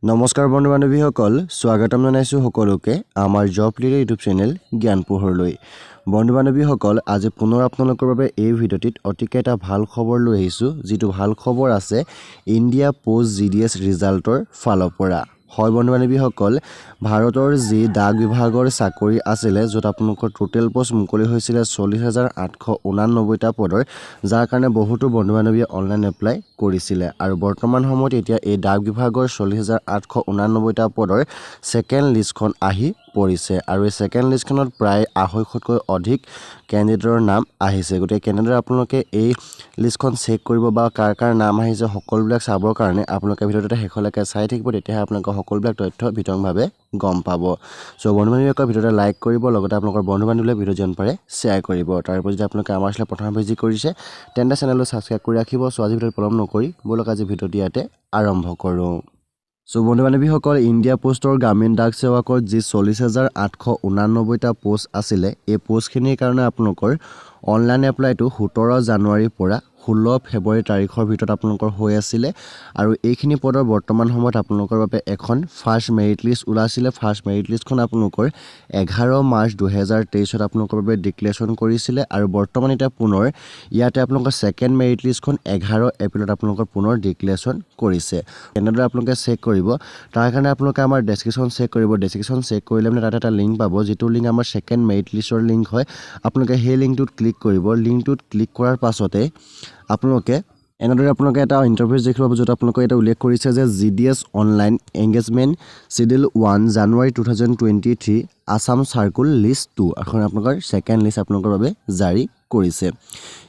নমস্কাৰ বন্ধু বান্ধৱীসকল স্বাগতম জনাইছোঁ সকলোকে আমাৰ জব লিডাৰ ইউটিউব চেনেল জ্ঞান পোহৰলৈ বন্ধু বান্ধৱীসকল আজি পুনৰ আপোনালোকৰ বাবে এই ভিডিঅ'টিত অতিকে এটা ভাল খবৰ লৈ আহিছোঁ যিটো ভাল খবৰ আছে ইণ্ডিয়া পোষ্ট জিডিএছ ৰিজাল্টৰ ফালৰ পৰা হয় বন্ধু বান্ধৱীসকল ভাৰতৰ যি ডাক বিভাগৰ চাকৰি আছিলে য'ত আপোনালোকৰ টোটেল পোষ্ট মুকলি হৈছিলে 40,889টা পদৰ যাৰ কাৰণে বহুতো বন্ধু বান্ধৱীয়ে অনলাইন এপ্লাই কৰিছিলে আৰু বৰ্তমান সময়ত এতিয়া এই ডাক বিভাগৰ 40,889টা পদৰ সেকেন্ড লিষ্টখন আহি পৰিছে আৰু এই সেকেন্ড লিষ্টখনত প্ৰায় 250তকৈ অধিক ক্যান্ডিডেটৰ নাম আহিছে গতিকে কেনেদৰে আপোনালোকে এই লিষ্টখন চেক কৰিব বা কাৰ কাৰ নাম আহিছে সকলোবিলাক চাবৰ কাৰণে আপোনালোকে ভিডিঅ'টো শেষলৈকে চাই থাকিব তেতিয়াহে আপোনালোকে সকলোবিলাক তথ্য বিতংভাৱে গম পাব সো বন্ধু বান্ধৱীসকল ভিডিঅ'টো লাইক কৰিব লগতে আপোনালোকৰ বন্ধু বান্ধৱীলৈ ভিডিঅ' যেন পাৰে শ্বেয়াৰ কৰিব তাৰ উপৰি যদি আপোনালোকে আমাৰ চেনেল প্ৰথম ভিজিট কৰিছে তেন্তে চেনেলটো ছাবস্ক্ৰাইব কৰি ৰাখিব সো আজি ভিডিঅ'টো পলম নকৰি বলক আজি ভিডিঅ'টো ইয়াতে আৰম্ভ কৰোঁ সো বন্ধু বান্ধৱীসকল ইণ্ডিয়া পোষ্টৰ গ্ৰামীণ ডাক সেৱকৰ যি 40,889টা পোষ্ট আছিলে এই পোষ্টখিনিৰ কাৰণে আপোনালোকৰ অনলাইন এপ্লাইটো 17 জানুৱাৰীৰ পৰা 16 ফেব্ৰুৱাৰী তাৰিখৰ ভিতৰত আপোনালোকৰ হৈ আছিলে আৰু এইখিনি পদৰ বৰ্তমান সময়ত আপোনালোকৰ বাবে এখন ফাৰ্ষ্ট মেৰিট লিষ্ট ওলাইছিলে ফাৰ্ষ্ট মেৰিট লিষ্টখন আপোনালোকৰ 11 মাৰ্চ 2023ত আপোনালোকৰ বাবে ডিক্লেৰেশ্যন কৰিছিলে আৰু বৰ্তমান এটা পুনৰ ইয়াতে আপোনালোকৰ সেকেন্ড মেৰিট লিষ্টখন 11 এপ্ৰিলত আপোনালোকৰ পুনৰ ডিক্লেৰেশ্যন কৰিছে এনেদৰে আপোনালোকে চেক কৰিব তাৰ কাৰণে আপোনালোকে আমাৰ ডেসক্ৰিপচন চেক কৰিব ডেসক্ৰিপচন চেক কৰিলে মানে তাত এটা লিংক পাব যেটো লিংক আমাৰ সেকেন্ড মেৰিট লিষ্টৰ লিংক হয় আপোনালোকে সেই লিংকটোত ক্লিক কৰিব লিংকটোত ক্লিক কৰাৰ পাছতে আপোনালোকে এনেদৰে আপোনালোকে এটা ইন্টাৰফেস দেখিব পাব যত আপোনালোকে এটা উল্লেখ কৰিছে যে জিডিএছ অনলাইন এংগেজমেন্ট শিডিউল 1 জানুৱাৰী 2023 আসাম সাৰ্কুল লিষ্ট 2 এখন আপোনালোকৰ সেকেন্ড লিষ্ট আপোনালোকৰ বাবে জাৰি কৰিছে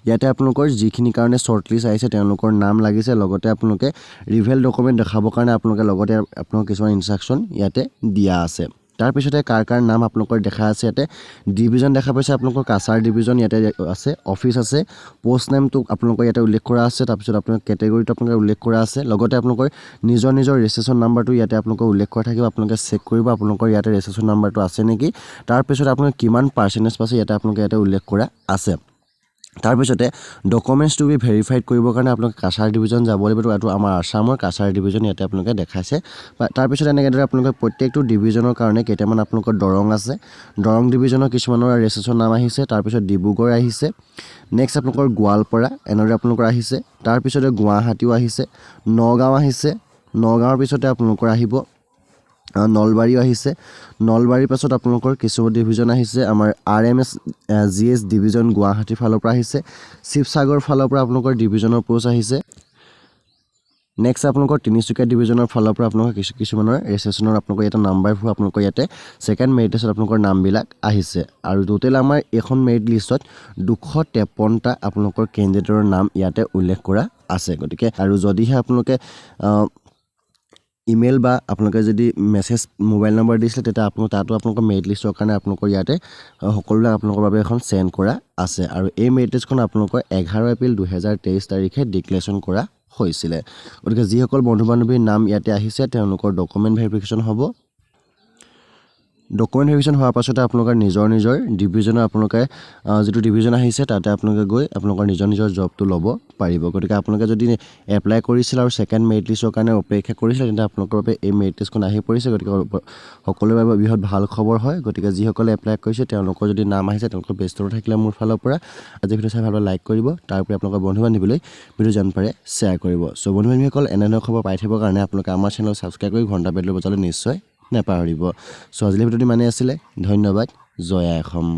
ইয়াতে আপোনালোকৰ যিখিনি কাৰণে শৰ্ট লিষ্ট আহিছে তেওঁলোকৰ নাম লাগিছে লগতে আপোনালোকে ৰিভেল ডকুমেন্ট দেখাবৰ কাৰণে আপোনালোকে লগতে আপোনালোকৰ কিছুমান ইনস্ট্ৰাকচন ইয়াতে দিয়া আছে তাৰ পিছতে কাৰ নাম আপোনালোকৰ দেখা আছে ইয়াতে ডিভিজন দেখা পাইছে আপোনালোকৰ কাছাৰ ডিভিজন ইয়াতে আছে অফিস আছে পোষ্ট নেমটো আপোনালোকৰ ইয়াতে উল্লেখ কৰা আছে তাৰ পিছত আপোনালোকৰ ক্যাটেগৰীটো আপোনালোকৰ উল্লেখ কৰা আছে লগতে আপোনালোকৰ নিজৰ ৰেজিষ্ট্ৰেচন নাম্বাৰটো ইয়াতে আপোনালোকৰ উল্লেখ কৰা থাকিব আপোনালোকে চেক কৰিব আপোনালোকৰ ইয়াতে ৰেজিষ্ট্ৰেচন নাম্বাৰটো আছে নেকি তাৰ পিছত আপোনালোকে কিমান পাৰ্চেন্টেজ পাইছে ইয়াতে আপোনালোকে ইয়াতে উল্লেখ কৰা আছে তাৰ পিছতে ডকুমেন্টস টু বি ভেৰিফাইড কৰিবৰ কাৰণে আপোনালোকে কাছাৰ ডিভিজন যাব লাগিব আৰু আমাৰ আসামৰ কাছাৰ ডিভিজন ইয়াতে আপোনালোকে দেখাইছে তাৰ পিছতে এনেকৈ আপোনালোকে প্ৰত্যেকটো ডিভিজনৰ কাৰণে কেইটামান আপোনালোকৰ দৰং আছে দৰং ডিভিজনৰ কিছুমানৰ ৰেজিষ্ট্ৰেচন নাম আহিছে তাৰ পিছত ডিব্ৰুগড় আহিছে নেক্সট আপোনালোকৰ গোৱালপাৰা এনেদৰে আপোনালোকৰ আহিছে তাৰ পিছতে গুৱাহাটীও আহিছে নগাঁও আহিছে নগাঁৱৰ পিছতে আপোনালোকৰ আহিব নলবাৰী আহিছে নলবাৰীৰ পাছত আপোনালোকৰ কিছু ডিভিজন আহিছে আমাৰ আৰএমএছ জিএছ ডিভিজন গুৱাহাটী ফালৰ পৰা আহিছে শিৱসাগৰ ফালৰ পৰা আপোনালোকৰ ডিভিজনৰ পোষ্ট আহিছে নেক্সট আপোনালোকৰ তিনিচুকীয়া ডিভিজনৰ ফালৰ পৰা আপোনালোকৰ কিছুমানৰ ৰেজিষ্ট্ৰেচনৰ আপোনালোকৰ এটা নাম্বাৰবোৰ আপোনালোকৰ ইয়াতে সেকেন্ড মেৰিট লিষ্টত আপোনালোকৰ নামবিলাক আহিছে আৰু টোটেল আমাৰ এখন মেৰিট লিষ্টত 253টা আপোনালোকৰ ক্যান্ডিডেটৰ নাম ইয়াতে উল্লেখ কৰা আছে গতিকে আৰু যদিহে আপোনালোকে ইমেইল বা আপোনালোকে যদি মেছেজ মোবাইল নম্বৰ দিছিলে তেতিয়া আপোনালোক তাতো আপোনালোকৰ মেৰিট লিষ্টৰ কাৰণে আপোনালোকৰ ইয়াতে সকলোবিলাক আপোনালোকৰ বাবে এখন সেন্ড কৰা আছে আৰু এই মেৰিট লিষ্টখন আপোনালোকৰ 11 এপ্ৰিল 2023 তাৰিখে ডিক্লেৰেশ্যন কৰা হৈছিলে গতিকে যিসকল বন্ধু বান্ধৱীৰ নাম ইয়াতে আহিছে তেওঁলোকৰ ডকুমেন্ট ভেৰিফিকেশ্যন হ'ব ডকুমেন্ট ভেৰিফিকেশ্যন হোৱাৰ পাছতে আপোনালোকৰ নিজৰ ডিভিজনৰ আপোনালোকে যেটো ডিভিজন আহিছে তাতে আপোনালোকে গৈ আপোনালোকৰ নিজৰ জবটো ল'ব পাৰিব গতিকে আপোনালোকে যদি এপ্লাই কৰিছিল আৰু সেকেন্ড মেৰিট লিষ্টৰ কাৰণে অপেক্ষা কৰিছিল তেন্তে আপোনালোকৰ বাবে এই মেৰিট লিষ্টখন আহি পৰিছে গতিকে সকলোৰে বাবে বিহত ভাল খবৰ হয় গতিকে যিসকলে এপ্লাই কৰিছে তেওঁলোকৰ যদি নাম আহিছে তেওঁলোকৰ বেষ্টৰ থাকিলে মোৰ ফালৰ পৰা আজি ভিডিঅ' চাই ভালদৰে লাইক কৰিব তাৰ উপৰি আপোনালোকৰ বন্ধু বান্ধৱীলৈ ভিডিঅ' জান পাৰে শ্বেয়াৰ কৰিব সো বন্ধু বান্ধৱীসকল এনে খবৰ পাই থাকিবৰ কাৰণে আপোনালোকে আমাৰ চেনেল সাবস্ক্ৰাইব কৰি ঘণ্টা বেলটো বজাবলৈ নিশ্চয় নেপাহৰিব সো আজিৰ ভিডিঅ'টো মানে আছিলে ধন্যবাদ জয় অসম